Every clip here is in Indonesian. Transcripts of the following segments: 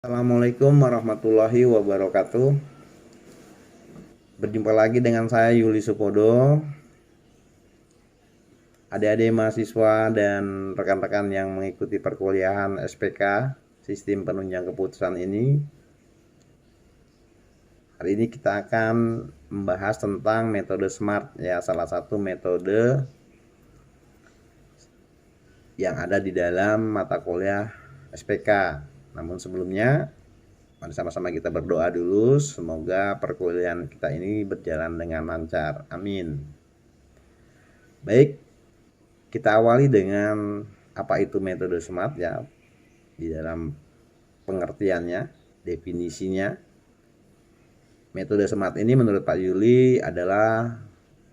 Assalamualaikum warahmatullahi wabarakatuh. Berjumpa lagi dengan saya Yuli Supodo. Adik-adik mahasiswa dan rekan-rekan yang mengikuti perkuliahan SPK Sistem Penunjang Keputusan ini. Hari ini kita akan membahas tentang metode SMART, ya, salah satu metode yang ada di dalam mata kuliah SPK. Namun sebelumnya, mari sama-sama kita berdoa dulu. Semoga perkuliahan kita ini berjalan dengan lancar. Amin. Baik, kita awali dengan apa itu metode SMART, ya, di dalam pengertiannya, definisinya. Metode SMART ini menurut Pak Yuli adalah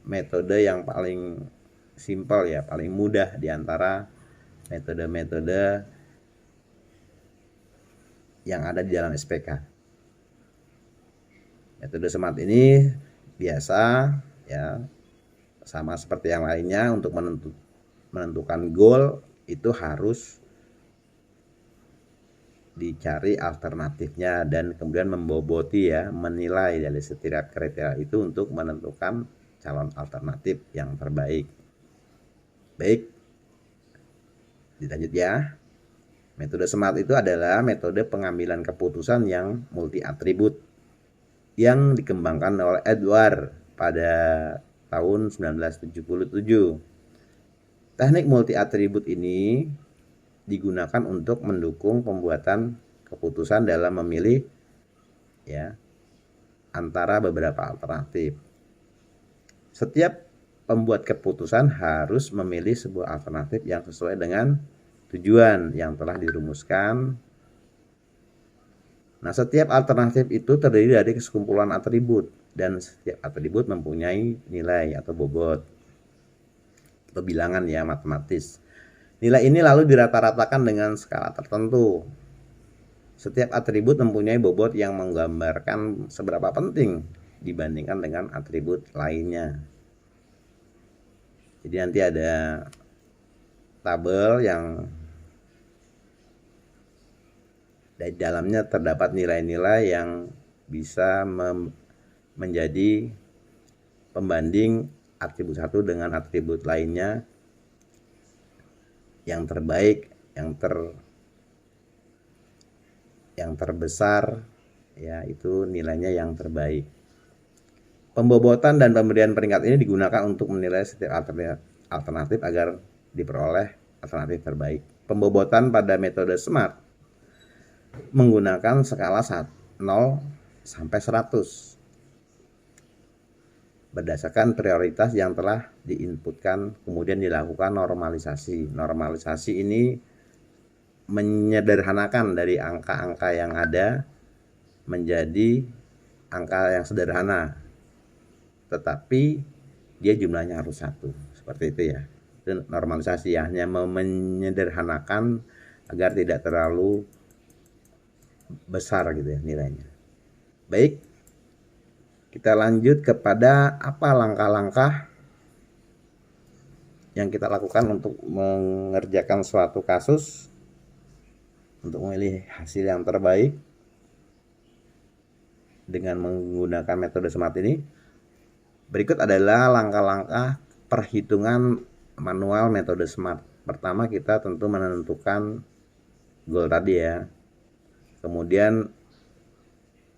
metode yang paling simpel, ya, paling mudah di antara metode-metode yang ada di dalam SPK. Metode SMART ini biasa, ya, sama seperti yang lainnya. Untuk menentukan goal itu harus dicari alternatifnya dan kemudian memboboti, ya, menilai dari setiap kriteria itu untuk menentukan calon alternatif yang terbaik. Baik, dilanjut ya. Metode SMART itu adalah metode pengambilan keputusan yang multi atribut yang dikembangkan oleh Edward pada tahun 1977. Teknik multi atribut ini digunakan untuk mendukung pembuatan keputusan dalam memilih, ya, antara beberapa alternatif. Setiap pembuat keputusan harus memilih sebuah alternatif yang sesuai dengan tujuan yang telah dirumuskan. Nah, setiap alternatif itu terdiri dari sekumpulan atribut dan setiap atribut mempunyai nilai atau bobot atau bilangan, ya, matematis. Nilai ini lalu dirata-ratakan dengan skala tertentu. Setiap atribut mempunyai bobot yang menggambarkan seberapa penting dibandingkan dengan atribut lainnya. Jadi nanti ada tabel yang di dalamnya terdapat nilai-nilai yang bisa menjadi pembanding atribut satu dengan atribut lainnya. Yang terbaik, yang terbesar, ya, itu nilainya yang terbaik. Pembobotan dan pemberian peringkat ini digunakan untuk menilai setiap alternatif agar diperoleh alternatif terbaik. Pembobotan pada metode SMART menggunakan skala 0 sampai 100 berdasarkan prioritas yang telah diinputkan, kemudian dilakukan normalisasi. Normalisasi ini menyederhanakan dari angka-angka yang ada menjadi angka yang sederhana, tetapi dia jumlahnya harus 1. Seperti itu, ya. Itu normalisasi, ya, hanya menyederhanakan agar tidak terlalu besar gitu, ya, nilainya. Baik, kita lanjut kepada apa langkah-langkah yang kita lakukan untuk mengerjakan suatu kasus untuk memilih hasil yang terbaik dengan menggunakan metode SMART ini. Berikut adalah langkah-langkah perhitungan manual metode SMART. Pertama, kita tentu menentukan goal tadi, ya. Kemudian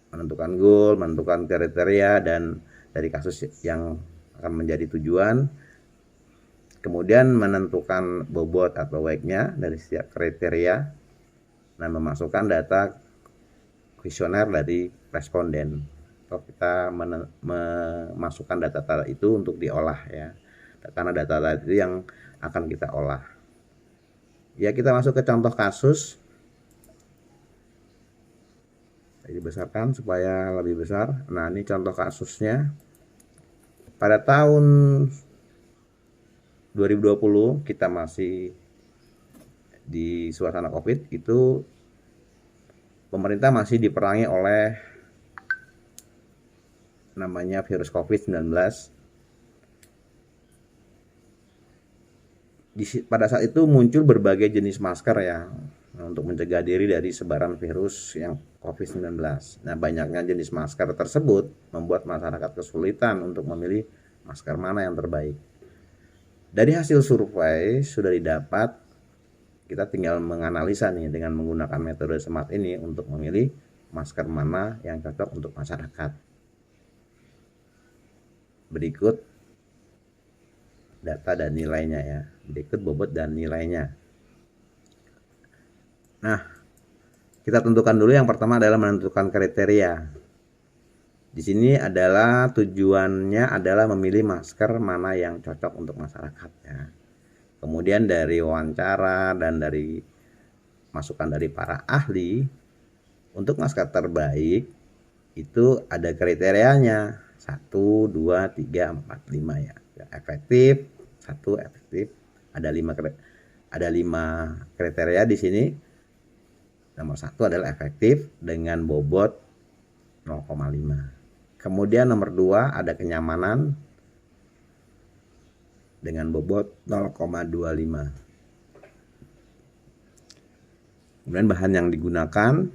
menentukan goal, menentukan kriteria dan dari kasus yang akan menjadi tujuan. Kemudian menentukan bobot atau weight-nya dari setiap kriteria. Nah, memasukkan data kuesioner dari responden. Atau kita memasukkan data itu untuk diolah, ya. Karena data itu yang akan kita olah. Ya, kita masuk ke contoh kasus. Dibesarkan supaya lebih besar. Nah, ini contoh kasusnya. Pada tahun 2020 kita masih di suasana COVID, itu pemerintah masih diperangi oleh namanya virus COVID-19. Pada saat itu muncul berbagai jenis masker, ya. untuk mencegah diri dari sebaran virus yang COVID-19. Nah, banyaknya jenis masker tersebut membuat masyarakat kesulitan untuk memilih masker mana yang terbaik. Dari hasil survei sudah didapat, kita tinggal menganalisa nih dengan menggunakan metode SMART ini untuk memilih masker mana yang cocok untuk masyarakat. Berikut data dan nilainya ya. Berikut bobot dan nilainya. Nah, kita tentukan dulu, yang pertama adalah menentukan kriteria. Di sini adalah tujuannya adalah memilih masker mana yang cocok untuk masyarakat ya. Kemudian dari wawancara dan dari masukan dari para ahli, untuk masker terbaik itu ada kriterianya 1, 2, 3, 4, 5 ya. Efektif, 1 efektif, ada 5 kriteria di sini. Nomor 1 adalah efektif dengan bobot 0,5. Kemudian nomor 2 ada kenyamanan dengan bobot 0,25. Kemudian bahan yang digunakan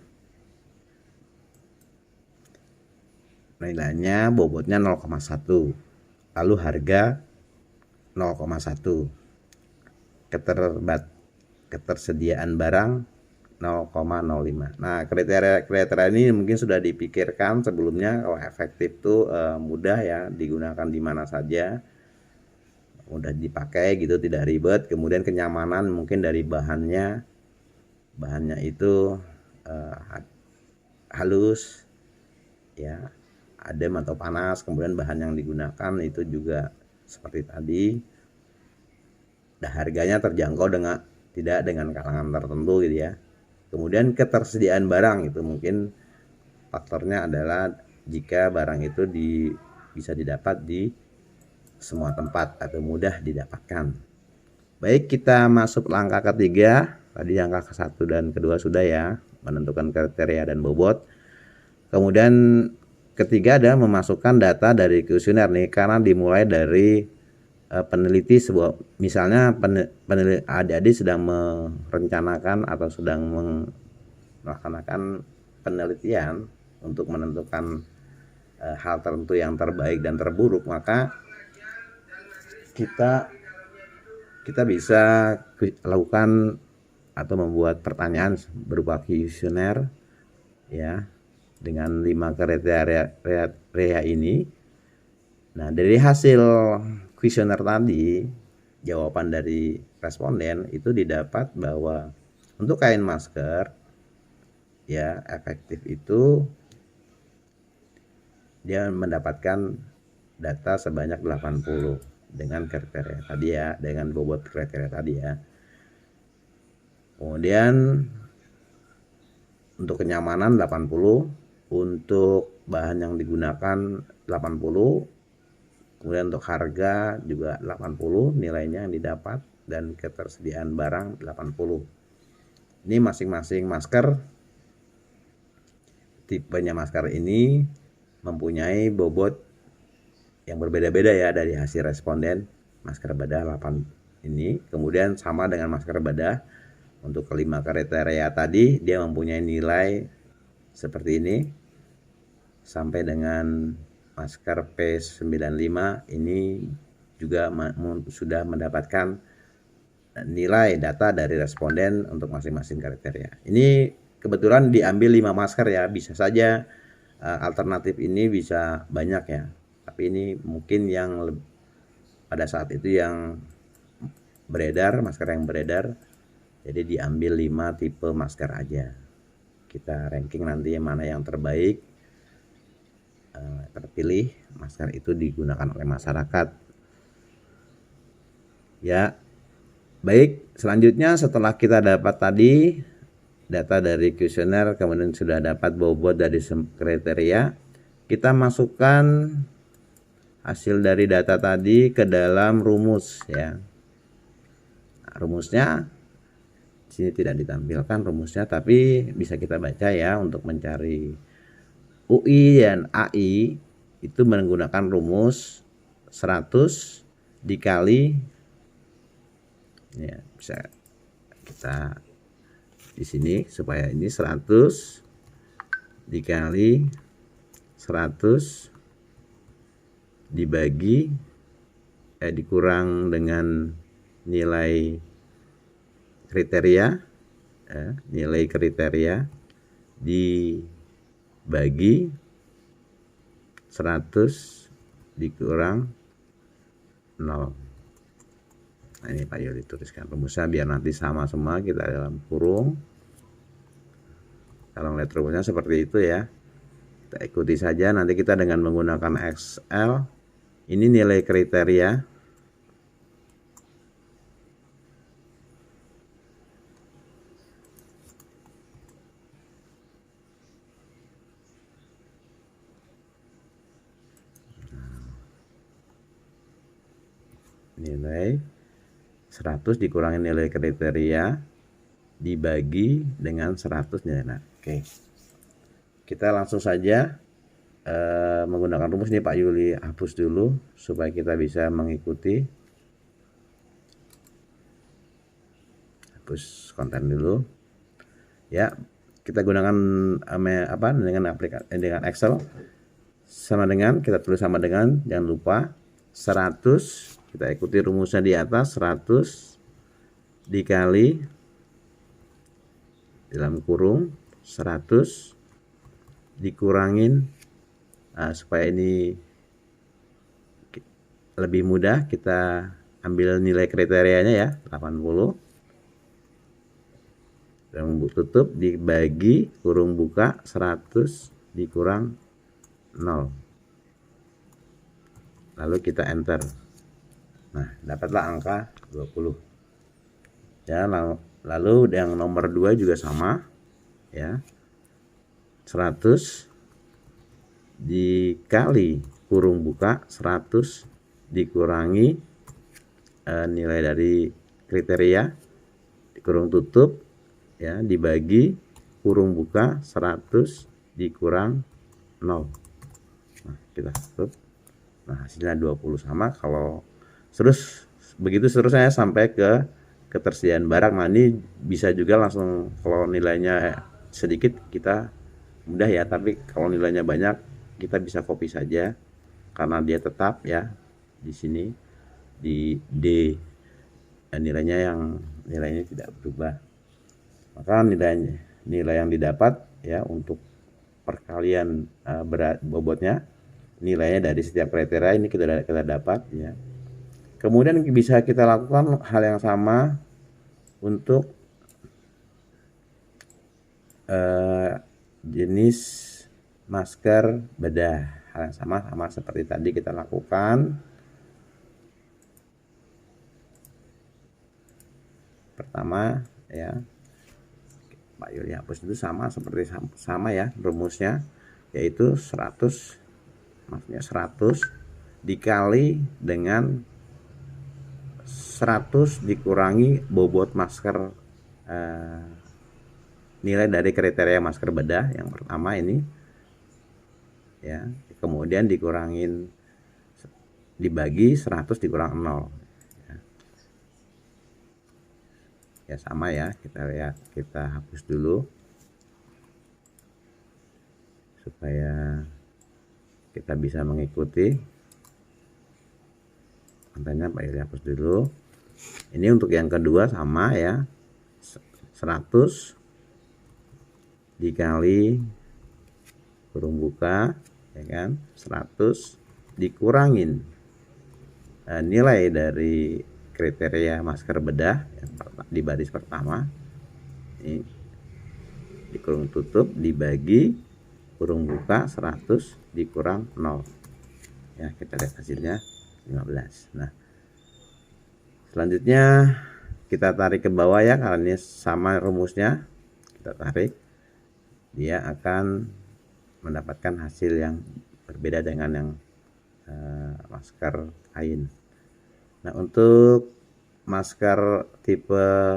nilainya bobotnya 0,1. Lalu harga 0,1. Ketersediaan barang 0,05. Nah, kriteria ini mungkin sudah dipikirkan sebelumnya. Kalau efektif tuh mudah ya, digunakan di mana saja, mudah dipakai gitu, tidak ribet. Kemudian kenyamanan mungkin dari bahannya itu halus ya, adem atau panas. Kemudian bahan yang digunakan itu juga seperti tadi. Dan harganya terjangkau tidak dengan kalangan tertentu gitu ya. Kemudian ketersediaan barang itu mungkin faktornya adalah jika barang itu bisa didapat di semua tempat atau mudah didapatkan. Baik, kita masuk langkah ketiga. Tadi langkah ke-1 dan kedua sudah ya, menentukan kriteria dan bobot. Kemudian ketiga adalah memasukkan data dari kuesioner nih, karena dimulai dari peneliti sebuah, misalnya adik-adik sedang merencanakan atau sedang melaksanakan penelitian untuk menentukan hal tertentu yang terbaik dan terburuk, maka kita bisa lakukan atau membuat pertanyaan berupa kuesioner ya, dengan 5 kriteria ini. Nah, dari hasil kuesioner tadi, jawaban dari responden itu didapat bahwa untuk kain masker ya efektif itu dia mendapatkan data sebanyak 80 dengan kriteria tadi ya, dengan bobot kriteria tadi ya. Kemudian untuk kenyamanan 80, untuk bahan yang digunakan 80, kemudian untuk harga juga 80 nilainya yang didapat, dan ketersediaan barang 80. Ini masing-masing masker, tipenya masker ini mempunyai bobot yang berbeda-beda ya dari hasil responden. Masker bedah 8 ini, kemudian sama dengan masker bedah untuk kelima kriteria tadi, dia mempunyai nilai seperti ini. Sampai dengan masker P95 ini juga sudah mendapatkan nilai data dari responden untuk masing-masing kriteria. Ini kebetulan diambil 5 masker ya, bisa saja alternatif ini bisa banyak ya, tapi ini mungkin yang pada saat itu yang beredar, masker yang beredar, jadi diambil 5 tipe masker aja. Kita ranking nanti yang mana yang terbaik, terpilih masker itu digunakan oleh masyarakat ya. Baik, selanjutnya setelah kita dapat tadi data dari kuesioner, kemudian sudah dapat bobot dari kriteria, kita masukkan hasil dari data tadi ke dalam rumus ya. Nah, rumusnya di sini tidak ditampilkan rumusnya, tapi bisa kita baca ya. Untuk mencari UI dan AI itu menggunakan rumus 100 dikali ya, bisa kita di sini supaya ini 100 dikali 100 dibagi dikurang dengan nilai kriteria, nilai kriteria dibagi 100 dikurang 0. Nah, ini Pak Yuli tuliskan rumusnya biar nanti sama semua, kita dalam kurung. Kalau lihat rumusnya seperti itu ya, kita ikuti saja. Nanti kita dengan menggunakan Excel, ini nilai kriteria, nilai 100 dikurangi nilai kriteria dibagi dengan 100 nilai. Nah, oke. Kita langsung saja menggunakan rumus ini. Pak Yuli hapus dulu supaya kita bisa mengikuti. Hapus konten dulu. Ya, kita gunakan dengan aplikasi dengan Excel sama dengan, kita tulis sama dengan, jangan lupa 100, kita ikuti rumusnya di atas, 100 dikali dalam kurung 100 dikurangin, supaya ini lebih mudah, kita ambil nilai kriterianya ya, 80 dalam tutup dibagi kurung buka 100 dikurang 0, lalu kita enter. Nah, dapatlah angka 20 ya. Lalu yang nomor 2 juga sama ya, 100 dikali kurung buka 100 dikurangi nilai dari kriteria dikurung tutup ya, dibagi kurung buka 100 dikurang 0. Nah, kita tutup. Nah, hasilnya 20 sama. Kalau begitu seterusnya sampai ke ketersediaan barang. Nah, ini bisa juga langsung, kalau nilainya sedikit kita mudah ya, tapi kalau nilainya banyak kita bisa copy saja karena dia tetap ya di sini di D, nilainya tidak berubah. Maka nilai yang didapat ya untuk perkalian berat bobotnya, nilainya dari setiap kriteria ini kita dapat ya. Kemudian bisa kita lakukan hal yang sama untuk jenis masker bedah. Hal yang sama seperti tadi kita lakukan. Pertama ya, Pak Yuli hapus itu sama ya rumusnya, yaitu 100 dikali dengan 100 dikurangi bobot masker, nilai dari kriteria masker bedah yang pertama ini ya, kemudian dibagi 100 dikurang 0 ya, sama ya. Kita lihat, kita hapus dulu supaya kita bisa mengikuti kontennya. Pak Yuli hapus dulu. Ini untuk yang kedua sama ya, 100 dikali kurung buka ya kan, 100 dikurangin nilai dari kriteria masker bedah yang di baris pertama, ini di kurung tutup dibagi kurung buka 100 dikurang 0 ya, kita lihat hasilnya 15. Nah, selanjutnya kita tarik ke bawah ya, karena ini sama rumusnya, kita tarik, dia akan mendapatkan hasil yang berbeda dengan yang masker kain. Nah, untuk masker tipe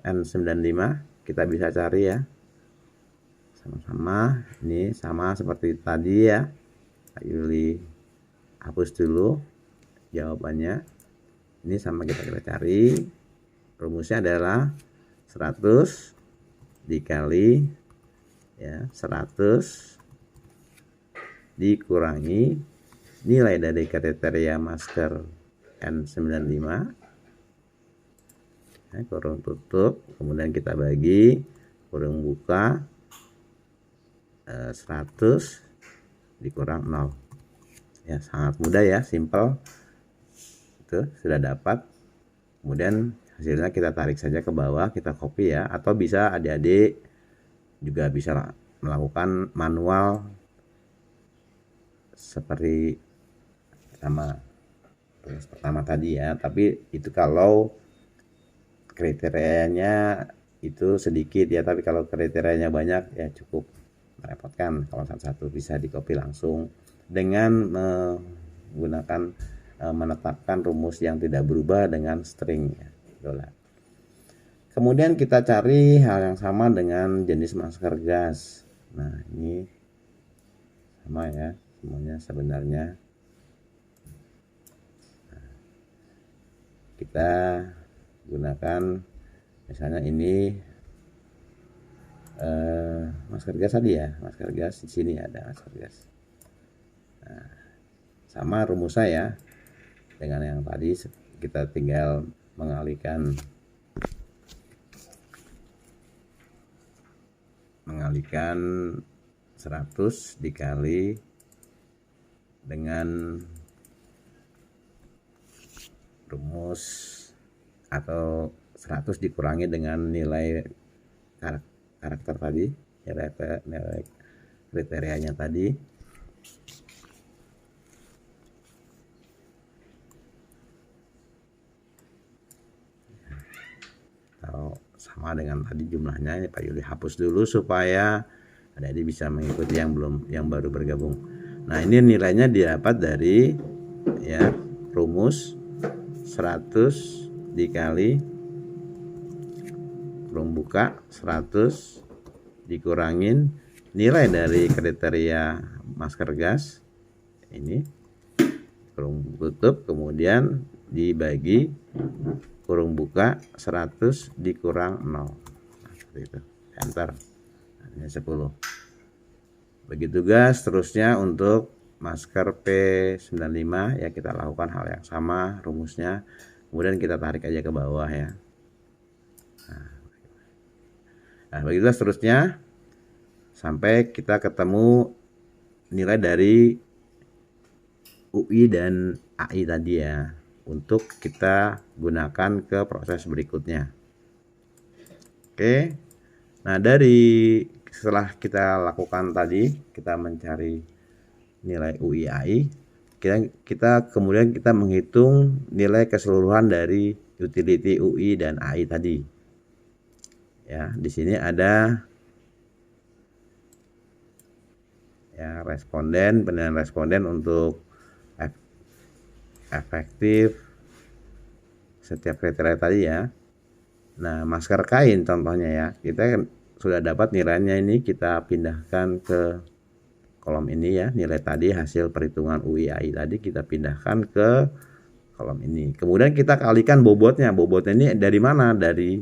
N95 kita bisa cari ya, sama-sama. Ini sama seperti tadi ya, Pak Yuli hapus dulu jawabannya. Ini sama, kita cari. Rumusnya adalah 100 dikali ya 100 dikurangi nilai dari kriteria masker N95 ya, kurung tutup, kemudian kita bagi kurung buka 100 dikurang 0 ya, sangat mudah ya, simple. Itu sudah dapat. Kemudian hasilnya kita tarik saja ke bawah, kita copy ya, atau bisa adik-adik juga bisa melakukan manual seperti pertama tadi ya, tapi itu kalau kriterianya itu sedikit ya, tapi kalau kriterianya banyak ya cukup merepotkan. Kalau satu-satu bisa di copy langsung dengan menggunakan menetapkan rumus yang tidak berubah dengan string ya, dolar. Kemudian kita cari hal yang sama dengan jenis masker gas. Nah ini sama ya, semuanya sebenarnya. Nah, kita gunakan misalnya ini masker gas tadi ya, masker gas di sini ada masker gas. Nah, sama rumus saya dengan yang tadi, kita tinggal mengalihkan 100 dikali dengan rumus atau 100 dikurangi dengan nilai karakter tadi, nilai kriterianya tadi. Kalau sama dengan tadi jumlahnya, Pak Yuli hapus dulu supaya adik-adik bisa mengikuti yang baru bergabung. Nah ini nilainya didapat dari ya rumus 100 dikali kurung buka 100 dikurangin nilai dari kriteria masker gas ini, kurung tutup, kemudian dibagi kurung buka 100 dikurang 0. Nah, seperti itu. Enter. Ini 10. Begitu guys, seterusnya untuk masker P95 ya, kita lakukan hal yang sama rumusnya. Kemudian kita tarik aja ke bawah ya. Nah, begitu seterusnya sampai kita ketemu nilai dari UI dan AI tadi ya, untuk kita gunakan ke proses berikutnya. Oke. Nah, setelah kita lakukan tadi, kita mencari nilai UI AI, kita kemudian kita menghitung nilai keseluruhan dari utility UI dan AI tadi. Ya, di sini ada ya penilaian responden untuk efektif setiap kriteria tadi ya. Nah, masker kain contohnya ya, kita sudah dapat nilainya, ini kita pindahkan ke kolom ini ya, nilai tadi hasil perhitungan UI AI tadi kita pindahkan ke kolom ini. Kemudian kita kalikan bobotnya. Bobotnya ini dari mana? Dari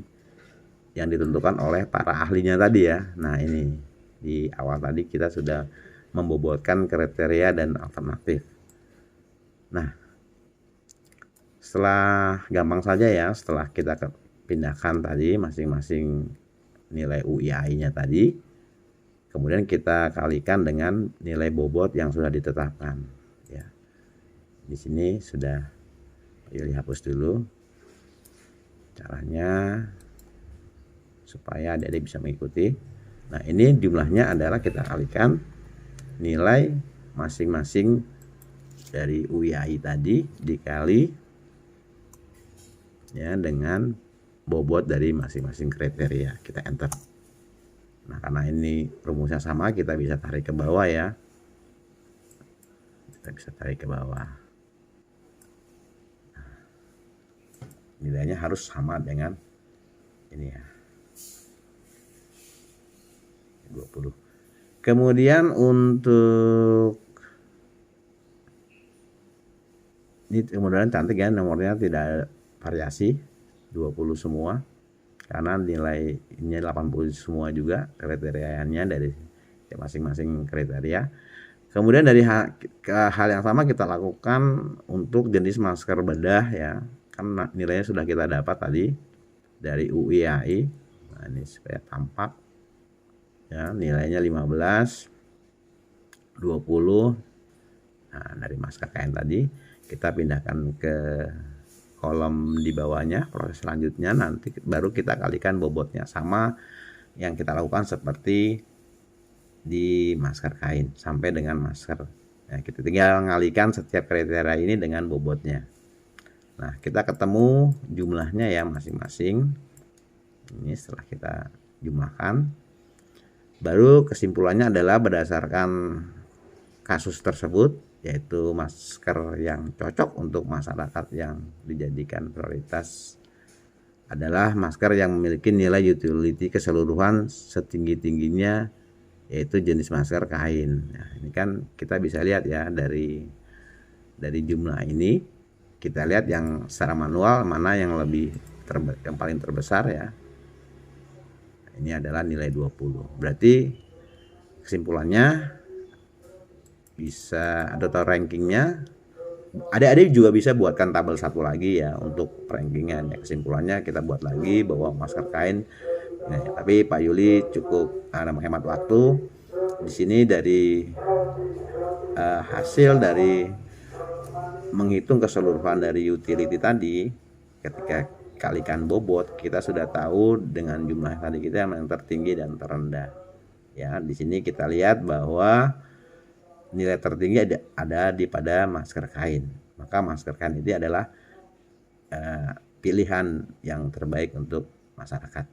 yang ditentukan oleh para ahlinya tadi ya. Nah ini di awal tadi kita sudah membobotkan kriteria dan alternatif. Nah setelah gampang saja ya, setelah kita pindahkan tadi masing-masing nilai UI nya tadi, kemudian kita kalikan dengan nilai bobot yang sudah ditetapkan ya. Di sini sudah dihapus dulu caranya supaya adik-adik bisa mengikuti. Nah ini jumlahnya adalah kita kalikan nilai masing-masing dari UI tadi dikali ya dengan bobot dari masing-masing kriteria, kita enter. Nah karena ini rumusnya sama, kita bisa tarik ke bawah ya, kita bisa tarik ke bawah. Nah, nilainya harus sama dengan ini ya, 20. Kemudian untuk ini kemudian cantik ya, nomornya tidak variasi, 20 semua. karena nilainya 80 semua juga kriterianya dari masing-masing kriteria. Kemudian dari hal yang sama kita lakukan untuk jenis masker bedah ya, kan nilainya sudah kita dapat tadi dari UIAI. Nah, ini supaya tampak ya, nilainya 15, 20. Nah, dari masker kain tadi kita pindahkan ke kolom di bawahnya. Proses selanjutnya nanti baru kita kalikan bobotnya, sama yang kita lakukan seperti di masker kain sampai dengan masker ya, kita tinggal ngalikan setiap kriteria ini dengan bobotnya. Nah, kita ketemu jumlahnya ya masing-masing. Ini setelah kita jumlahkan, baru kesimpulannya adalah berdasarkan kasus tersebut, yaitu masker yang cocok untuk masyarakat yang dijadikan prioritas adalah masker yang memiliki nilai utility keseluruhan setinggi-tingginya, yaitu jenis masker kain. Nah, ini kan kita bisa lihat ya dari jumlah ini, kita lihat yang secara manual mana yang yang paling terbesar ya. Ini adalah nilai 20. Berarti kesimpulannya bisa atau rankingnya, adik-adik juga bisa buatkan tabel satu lagi ya untuk rankingnya. Kesimpulannya kita buat lagi bahwa masker kain. Nah, tapi Pak Yuli cukup menghemat waktu. Di sini dari hasil dari menghitung keseluruhan dari utility tadi, ketika kalikan bobot, kita sudah tahu dengan jumlah tadi kita yang tertinggi dan terendah. Ya, di sini kita lihat bahwa nilai tertinggi ada pada masker kain. Maka masker kain ini adalah pilihan yang terbaik untuk masyarakat.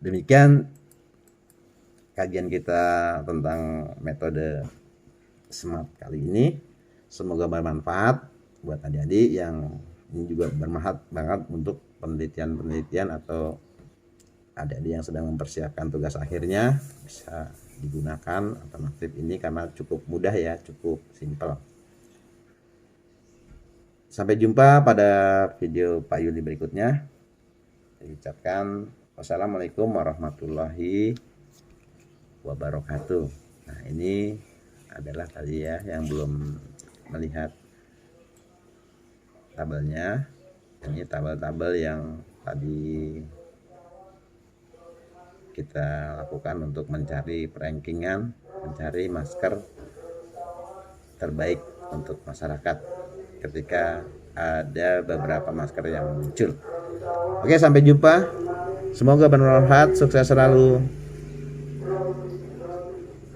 Demikian kajian kita tentang metode SMART kali ini. Semoga bermanfaat buat adik-adik yang ini juga bermanfaat banget untuk penelitian atau adik-adik yang sedang mempersiapkan tugas akhirnya, bisa digunakan alternatif ini karena cukup mudah ya, cukup simpel. Sampai jumpa pada video Pak Yuli berikutnya. Saya ucapkan wassalamualaikum warahmatullahi wabarakatuh. Nah, ini adalah tadi ya yang belum melihat tabelnya. Ini tabel-tabel yang tadi kita lakukan untuk mencari rankingan, mencari masker terbaik untuk masyarakat ketika ada beberapa masker yang muncul. Oke, sampai jumpa. Semoga bermanfaat. Sukses selalu.